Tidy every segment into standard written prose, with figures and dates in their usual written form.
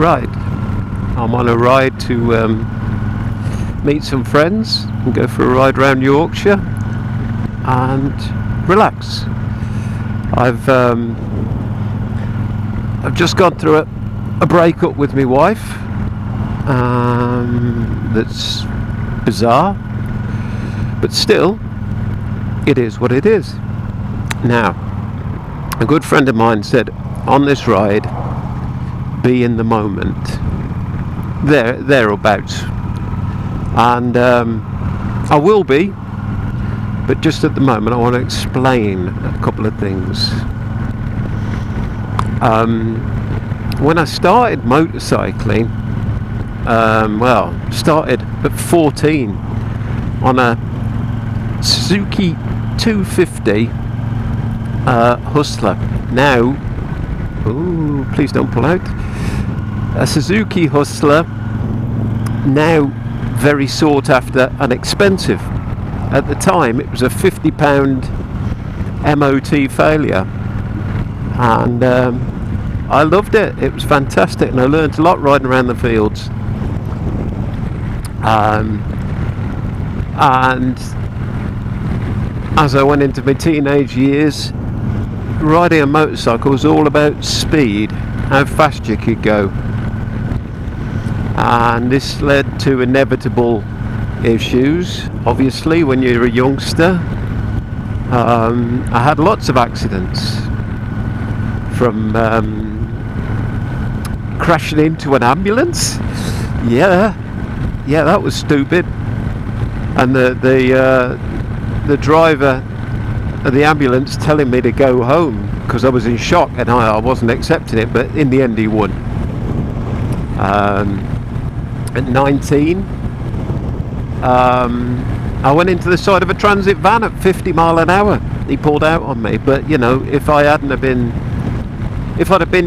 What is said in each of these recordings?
ride. I'm on a ride to meet some friends and go for a ride around Yorkshire and relax. I've just gone through a breakup with my wife. That's bizarre, but still, it is what it is. Now, a good friend of mine said, on this ride, be in the moment, thereabouts, and I will be, but just at the moment I want to explain a couple of things. When I started motorcycling, started at 14 on a Suzuki 250 Hustler. Now, please don't pull out. A Suzuki Hustler, now very sought after and expensive. At the time, it was a £50 MOT failure, and I loved it. It was fantastic, and I learned a lot riding around the fields. And as I went into my teenage years, riding a motorcycle was all about speed, how fast you could go, and this led to inevitable issues. Obviously, when you're a youngster, I had lots of accidents, from crashing into an ambulance. Yeah, that was stupid. And the driver of the ambulance telling me to go home because I was in shock and I wasn't accepting it. But in the end, he won. At 19, I went into the side of a transit van at 50 mile an hour. He pulled out on me. But you know, if I'd have been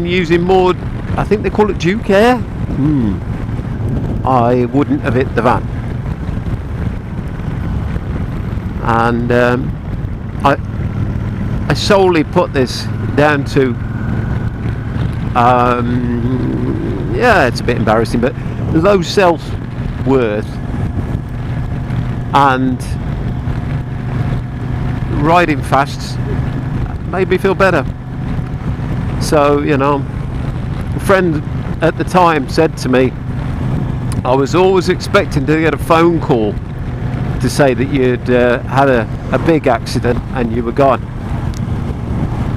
using more, I think they call it Duke Air, I wouldn't have hit the van. And I solely put this down to, it's a bit embarrassing, but low self-worth and riding fast made me feel better. So, you know, a friend at the time said to me, I was always expecting to get a phone call to say that you'd had a big accident and you were gone.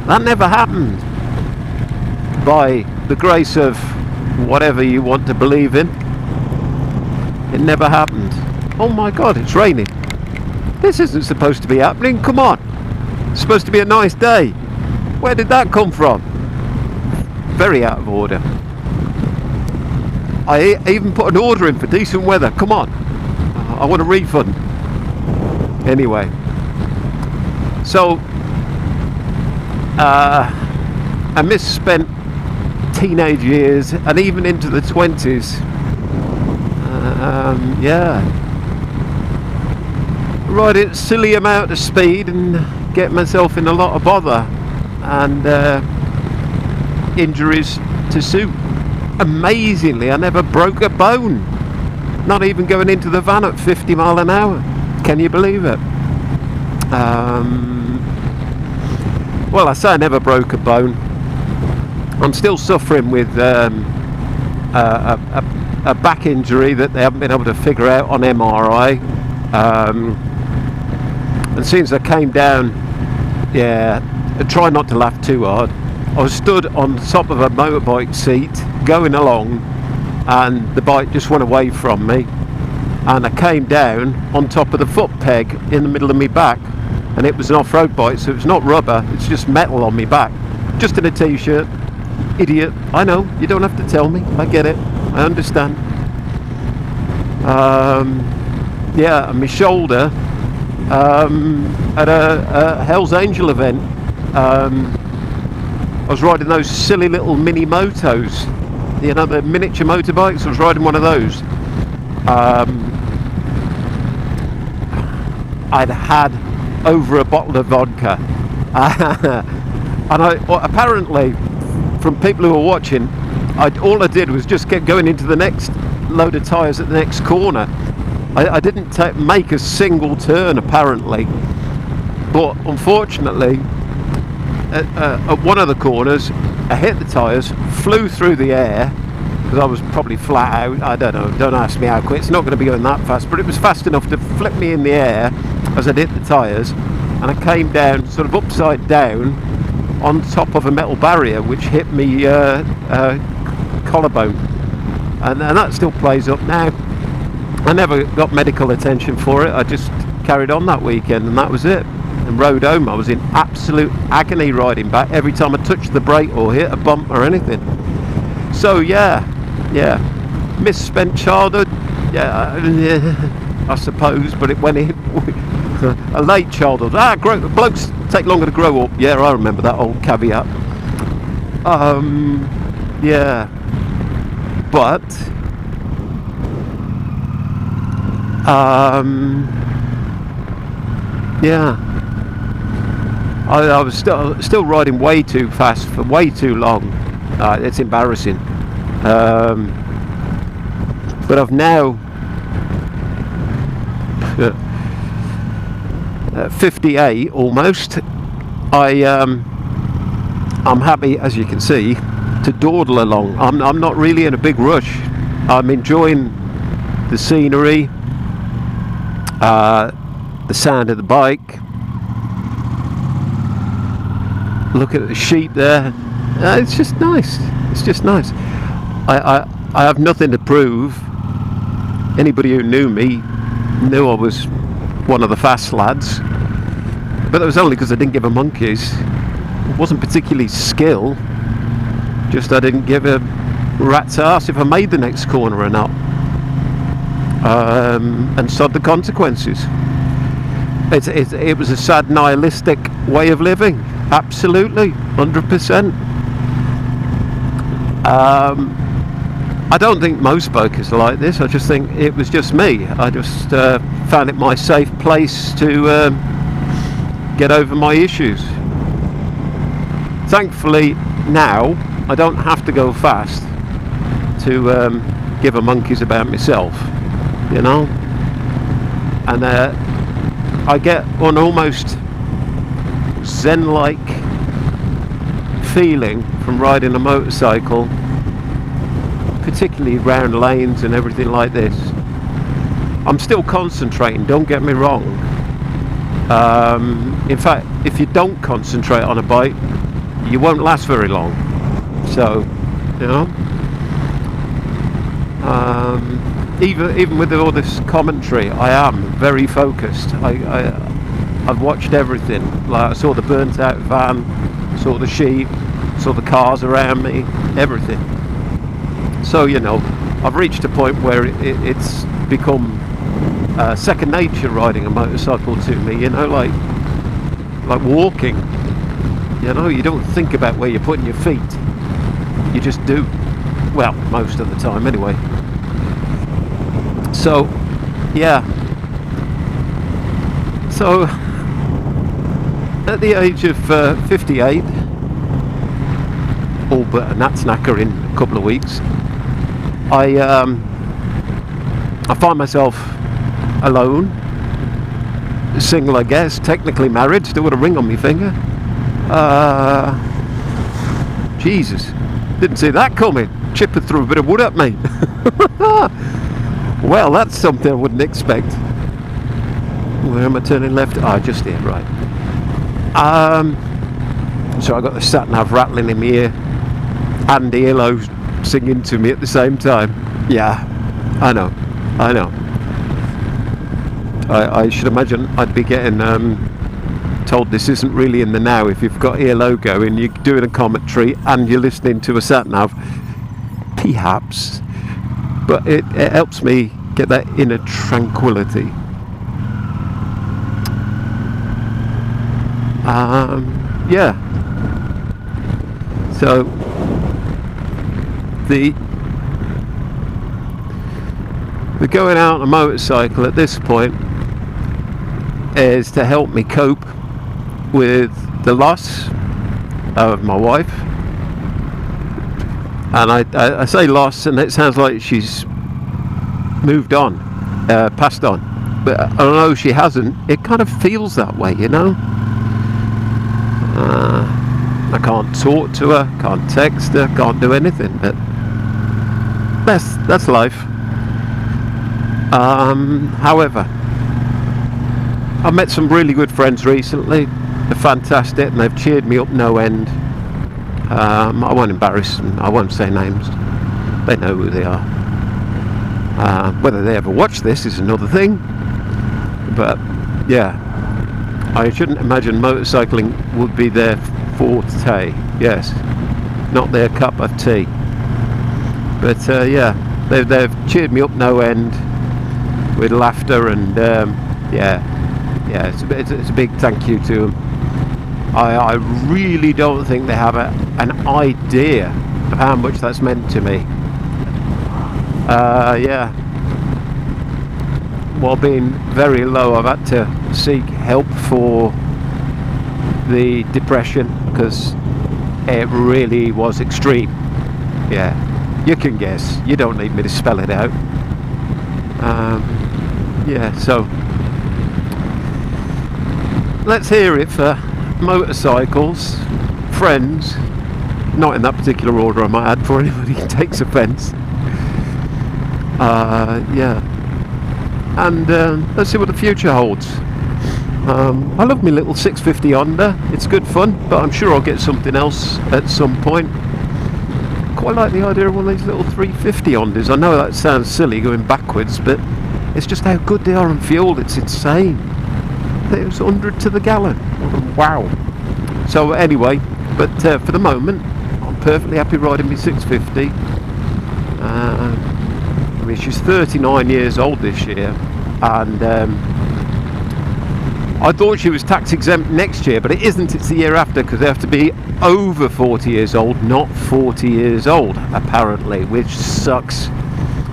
That never happened. By the grace of whatever you want to believe in, it never happened. Oh my God, it's raining. This isn't supposed to be happening. Come on. It's supposed to be a nice day. Where did that come from? Very out of order. I even put an order in for decent weather. Come on. I want a refund. Anyway. So, I misspent teenage years and even into the 20s. Riding at a silly amount of speed and get myself in a lot of bother and injuries to suit. Amazingly, I never broke a bone, not even going into the van at 50 mile an hour. Can you believe it? Well, I say I never broke a bone. I'm still suffering with a back injury that they haven't been able to figure out on MRI. And since I came down, I try not to laugh too hard. I was stood on top of a motorbike seat going along, and the bike just went away from me, and I came down on top of the foot peg in the middle of my back, and it was an off-road bike, so it's not rubber, it's just metal on my back, just in a t-shirt. Idiot. I know, you don't have to tell me, I get it, I understand. And my shoulder at a Hell's Angel event, I was riding those silly little mini motos, you know, the miniature motorbikes. I was riding one of those. I'd had over a bottle of vodka, and apparently, from people who were watching, all I did was just get going into the next load of tyres at the next corner. I didn't make a single turn apparently, but unfortunately at one of the corners I hit the tyres, flew through the air because I was probably flat out. I don't know, don't ask me how quick, it's not going to be going that fast, but it was fast enough to flip me in the air as I hit the tyres, and I came down sort of upside down on top of a metal barrier which hit me collarbone, and that still plays up now. I never got medical attention for it, I just carried on that weekend and that was it, and rode home. I was in absolute agony riding back every time I touched the brake or hit a bump or anything. So yeah, misspent childhood, I suppose, but it went in a late childhood. Blokes take longer to grow up. Yeah, I remember that old caveat. Yeah, but yeah, I was still riding way too fast for way too long. It's embarrassing. But I've now 58 almost. I'm happy, as you can see, to dawdle along. I'm not really in a big rush. I'm enjoying the scenery, the sound of the bike. Look at the sheep there. It's just nice. It's just nice. I have nothing to prove. Anybody who knew me knew I was one of the fast lads, but that was only because I didn't give a monkeys. It wasn't particularly skill, just I didn't give a rat's ass if I made the next corner or not, and sod the consequences. It was a sad nihilistic way of living, absolutely, 100%. I don't think most bikers are like this. I just think it was just me. I just found it my safe place to get over my issues. Thankfully now I don't have to go fast to give a monkeys about myself, you know, and I get an almost zen-like feeling from riding a motorcycle, particularly round lanes and everything like this. I'm still concentrating, don't get me wrong. In fact, if you don't concentrate on a bike, you won't last very long. So, you know, even with all this commentary, I am very focused. I've watched everything. Like I saw the burnt out van, saw the sheep, saw the cars around me, everything. So, you know, I've reached a point where it's become second nature riding a motorcycle to me, you know, like walking. You know, you don't think about where you're putting your feet, you just do. Well, most of the time anyway. So, yeah. So, at the age of 58, all but a gnat's knacker in a couple of weeks, I find myself alone, single, I guess, technically married, still got a ring on my finger. Jesus, didn't see that coming. Chipper threw a bit of wood at me. Well, that's something I wouldn't expect. Where am I turning left? Just here, right. So I got the sat nav rattling in my ear and ELO singing to me at the same time. Yeah, I know. I should imagine I'd be getting told this isn't really in the now if you've got ELO going, you're doing a commentary and you're listening to a sat nav. Perhaps, but it helps me get that inner tranquility. Yeah. So the going out on a motorcycle at this point is to help me cope with the loss of my wife, And I say lost, and it sounds like she's moved on, passed on. But although she hasn't, it kind of feels that way, you know. I can't talk to her, can't text her, can't do anything. But that's life. However, I've met some really good friends recently. They're fantastic, and they've cheered me up no end. I won't embarrass them. I won't say names. They know who they are. Whether they ever watch this is another thing. But yeah, I shouldn't imagine motorcycling would be their forte. Yes, not their cup of tea. But yeah, they've cheered me up no end with laughter, and yeah, it's a big thank you to them. I really don't think they have an idea of how much that's meant to me. Yeah. While being very low, I've had to seek help for the depression, because it really was extreme. Yeah, you can guess. You don't need me to spell it out. Yeah, so let's hear it for motorcycles, friends, not in that particular order I might add, for anybody who takes offence. Yeah, and let's see what the future holds. I love my little 650 Honda. It's good fun, but I'm sure I'll get something else at some point. Quite like the idea of one of these little 350 Hondas. I know that sounds silly going backwards, but it's just how good they are on fuel. It's insane. It was 100 to the gallon. Wow. So anyway, but for the moment, I'm perfectly happy riding my 650. I mean, she's 39 years old this year, and I thought she was tax exempt next year, but it isn't. It's the year after, because they have to be over 40 years old, not 40 years old, apparently, which sucks.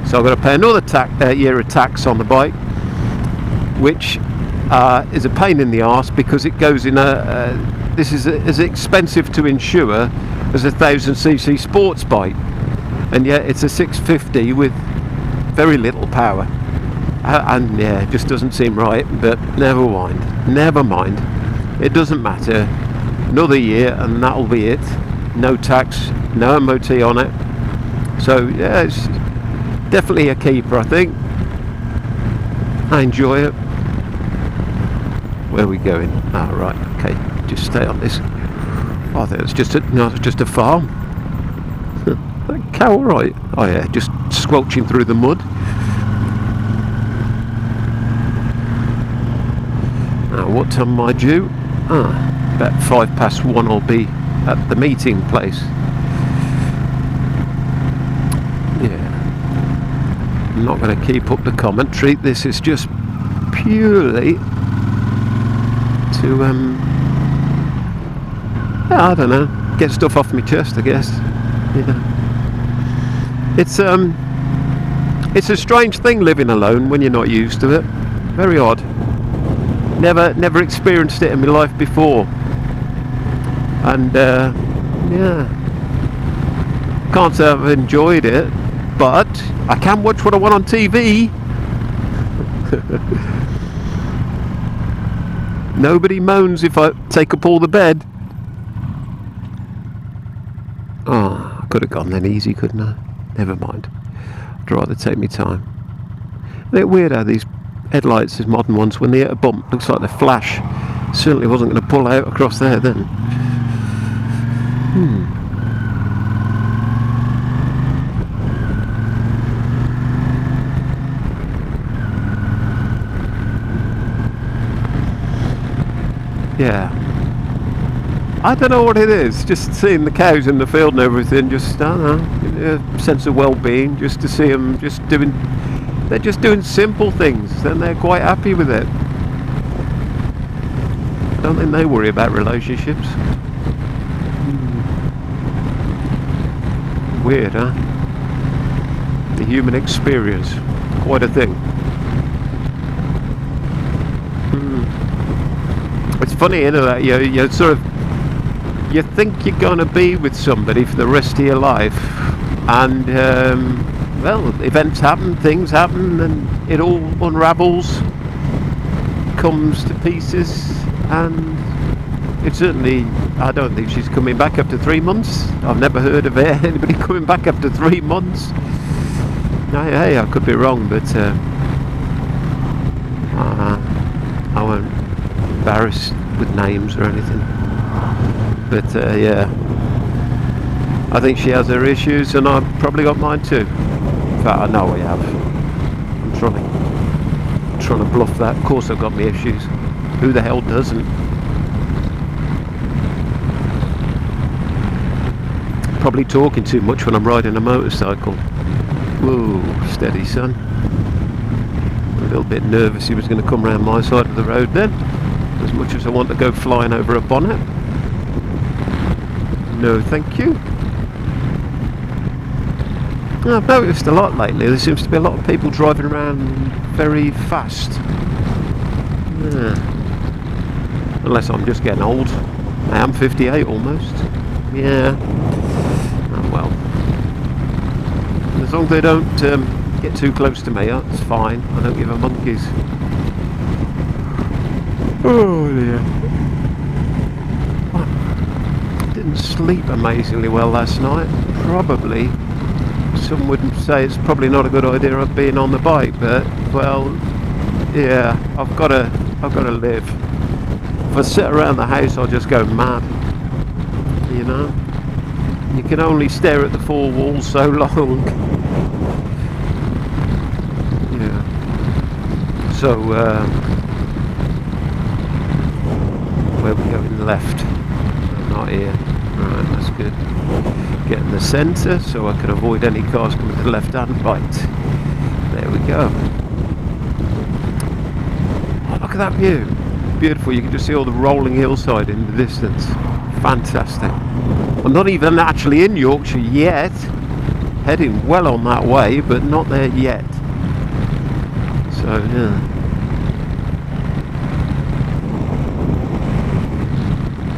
So I've got to pay another year of tax on the bike, which is a pain in the arse, because it goes in this is as expensive to insure as a 1000cc sports bike, and yet it's a 650 with very little power, and yeah, it just doesn't seem right. But never mind, it doesn't matter. Another year and that'll be it. No tax, no MOT on it. So yeah, it's definitely a keeper, I think. I enjoy it. Where are we going? Ah, right, okay, just stay on this. Oh, I think it's just a farm. That cow, all right? Oh yeah, just squelching through the mud. Now, what time am I due? About 1:05 I'll be at the meeting place. Yeah, I'm not going to keep up the commentary. This is just purely to I don't know, get stuff off my chest, I guess. Yeah. It's a strange thing living alone when you're not used to it. Very odd. Never experienced it in my life before. And yeah, can't say I've enjoyed it, but I can watch what I want on TV. Nobody moans if I take up all the bed. Oh, I could have gone then easy, couldn't I? Never mind. I'd rather take my time. Isn't it weird how these headlights, these modern ones, when they hit a bump, looks like they flash. Certainly wasn't going to pull out across there then. Yeah, I don't know what it is, just seeing the cows in the field and everything, just, I don't know, a sense of well-being, just to see them they're just doing simple things, and they're quite happy with it. I don't think they worry about relationships. Weird, huh? The human experience, quite a thing. It's funny, you know, that you sort of, you think you're going to be with somebody for the rest of your life, And well, events happen, things happen, and it all unravels, comes to pieces, and it certainly, I don't think she's coming back after 3 months. I've never heard of anybody coming back after 3 months. Hey, I could be wrong, but I won't embarrass with names or anything. But yeah, I think she has her issues, and I've probably got mine too. In fact, I know I have. I'm trying to bluff that. Of course I've got my issues. Who the hell doesn't? Probably talking too much when I'm riding a motorcycle. Whoa, steady son. A little bit nervous he was going to come round my side of the road then. As much as I want to go flying over a bonnet. No thank you. I've noticed a lot lately, there seems to be a lot of people driving around very fast. Yeah. Unless I'm just getting old. I am 58 almost. Yeah. Oh well. As long as they don't get too close to me, that's fine. I don't give a monkeys. Oh dear. I didn't sleep amazingly well last night. Probably. Some would say it's probably not a good idea of being on the bike, but well, yeah, I've got to live. If I sit around the house, I'll just go mad. You know, you can only stare at the four walls so long. Yeah. So where we going left? No, not here. Right, that's good. Get in the centre so I can avoid any cars coming to the left hand right. There we go. Oh, look at that view. Beautiful. You can just see all the rolling hillside in the distance. Fantastic. I'm not even actually in Yorkshire yet. Heading well on that way, but not there yet. So yeah.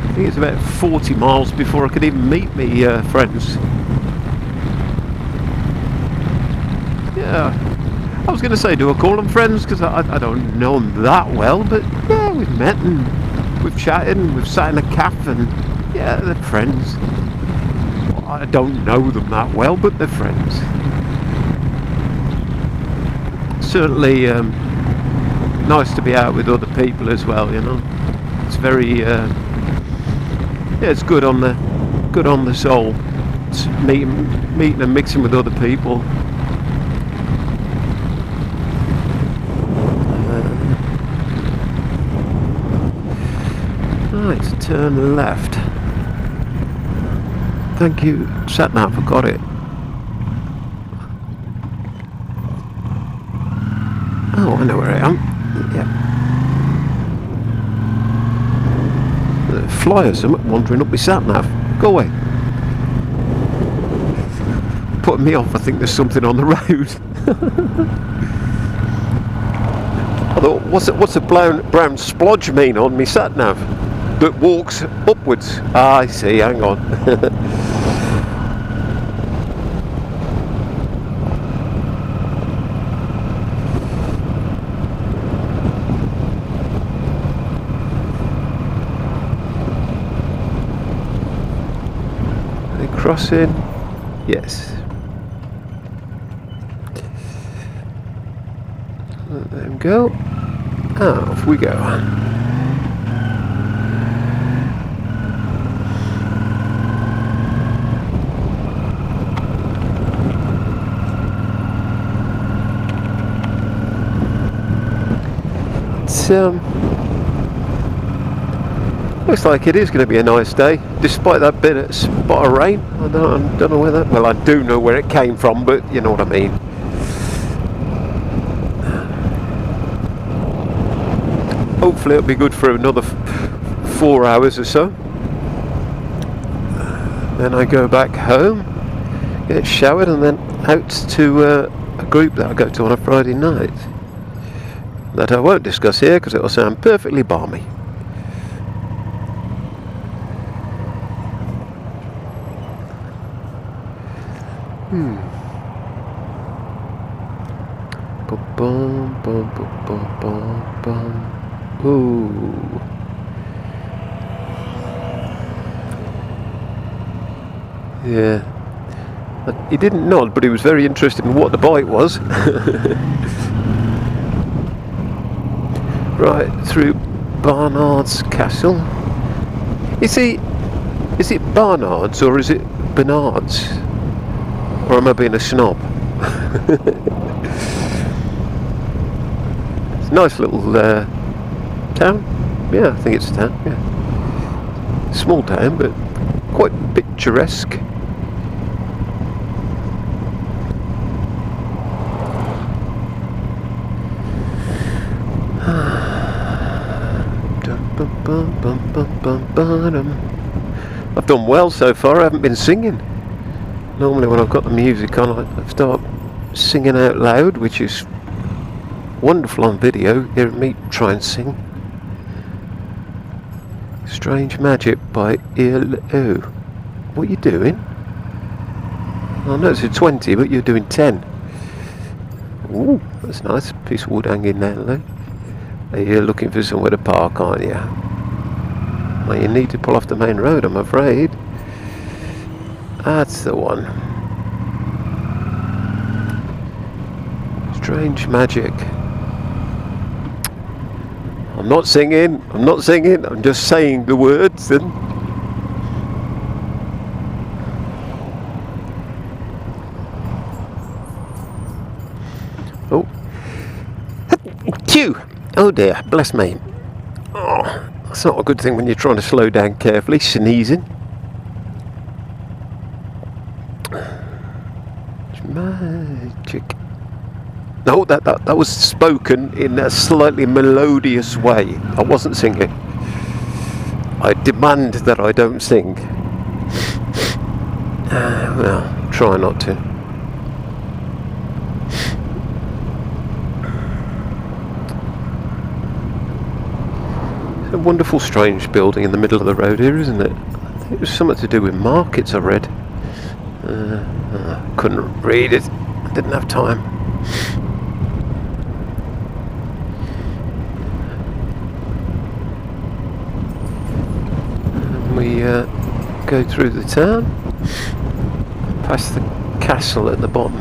I think it's about 40 miles before I could even meet me friends. Yeah, I was going to say, do I call them friends? Because I don't know them that well, but yeah, we've met and we've chatted and we've sat in a cafe and yeah, they're friends. Well, I don't know them that well, but they're friends. Certainly nice to be out with other people as well, you know. It's very yeah, it's good on the soul. It's meeting and mixing with other people. Right, turn left. Thank you, Satnav, I got it. Oh, I know where I am. Yeah. Flyers wandering up my sat-nav. Go away. Putting me off. I think there's something on the road. I thought, what's a brown splodge mean on me sat-nav that walks upwards? Ah, I see. Hang on. Crossing, yes. Let them go. Off we go. It's looks like it is going to be a nice day, despite that bit of spot of rain. I don't know where that. Well, I do know where it came from, but you know what I mean. Hopefully, it'll be good for another 4 hours or so. Then I go back home, get showered, and then out to a group that I go to on a Friday night. That I won't discuss here because it'll sound perfectly balmy. Bum, bum, bum, bum, bum, bum. Ooh. Yeah. He didn't nod, but he was very interested in what the bite was. Right, through Barnard's Castle. Is it Barnard's or is it Bernard's? Or am I being a snob? It's a nice little town. Yeah, I think it's a town, yeah. Small town, but quite picturesque. I've done well so far. I haven't been singing. Normally when I've got the music on, I start singing out loud, which is wonderful on video. Hearing me try and sing. Strange Magic by ELO. What are you doing? I know it's a 20, but you're doing 10. Ooh, that's nice. Piece of wood hanging there, though. You're looking for somewhere to park, aren't you? Well, you need to pull off the main road, I'm afraid. That's the one. Strange Magic. I'm not singing, I'm just saying the words and... Oh. Phew! Oh dear, bless me. Oh, that's not a good thing when you're trying to slow down carefully, sneezing. Magic. No, that was spoken in a slightly melodious way. I wasn't singing. I demand that I don't sing. Well, try not to. It's a wonderful, strange building in the middle of the road here, isn't it? I think it was something to do with markets, I read. I couldn't read it. I didn't have time. We go through the town, past the castle at the bottom.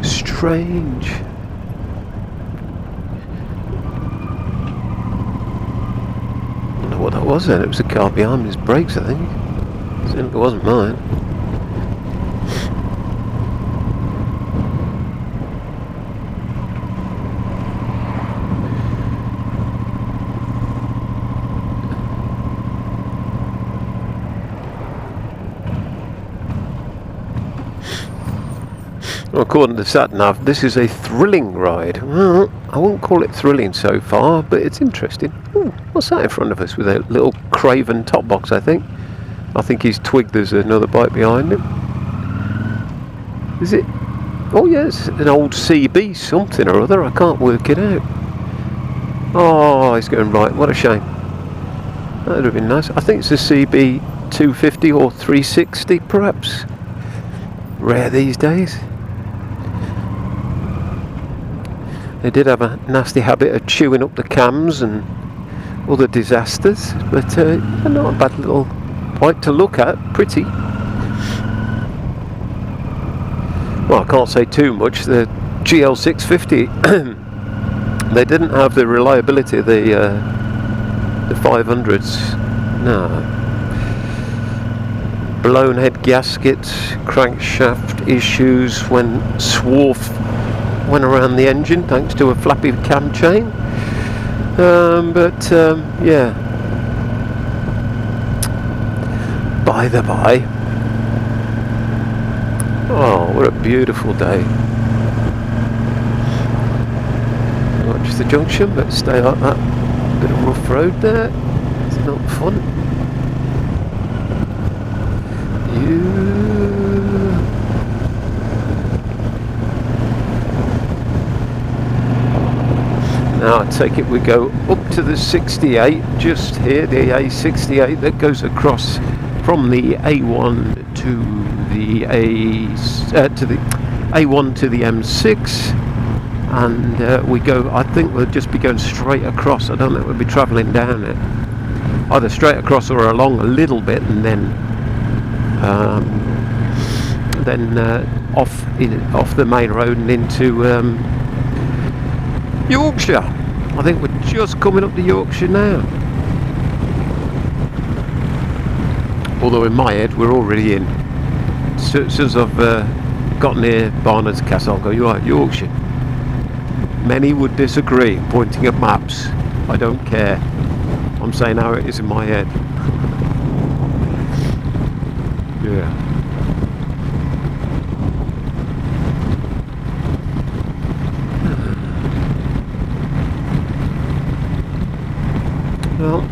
Strange. I don't know what that was then. It was the car behind his brakes, I think. It wasn't mine. Well, according to SatNav, this is a thrilling ride. Well, I won't call it thrilling so far, but it's interesting. Ooh, what's that in front of us with a little Craven top box, I think? I think he's twigged there's another bike behind him. Is it? Oh yes, an old CB something or other. I can't work it out. Oh, he's going right. What a shame. That would have been nice. I think it's a CB 250 or 360 perhaps. Rare these days. They did have a nasty habit of chewing up the cams and other disasters, but not a bad little bike to look at. Pretty. Well, I can't say too much. The GL650, they didn't have the reliability of the 500s. No. Blown head gaskets, crankshaft issues when swarf went around the engine thanks to a flappy cam chain. Yeah. By the by. Oh, what a beautiful day. Watch the junction, but stay like that. Bit of rough road there. It's not fun. Now I take it we go up to the 68 just here, the A68 that goes across from the A1 to the A1 to the M6, and we go. I think we'll just be going straight across. I don't think we'll be travelling down it. Either straight across or along a little bit, and then off the main road and into Yorkshire. I think we're just coming up to Yorkshire now. Although in my head we're already in. As soon as I've got near Barnard's Castle, I'll go, you are at Yorkshire. Many would disagree, pointing at maps. I don't care. I'm saying how it is in my head. Yeah. Well,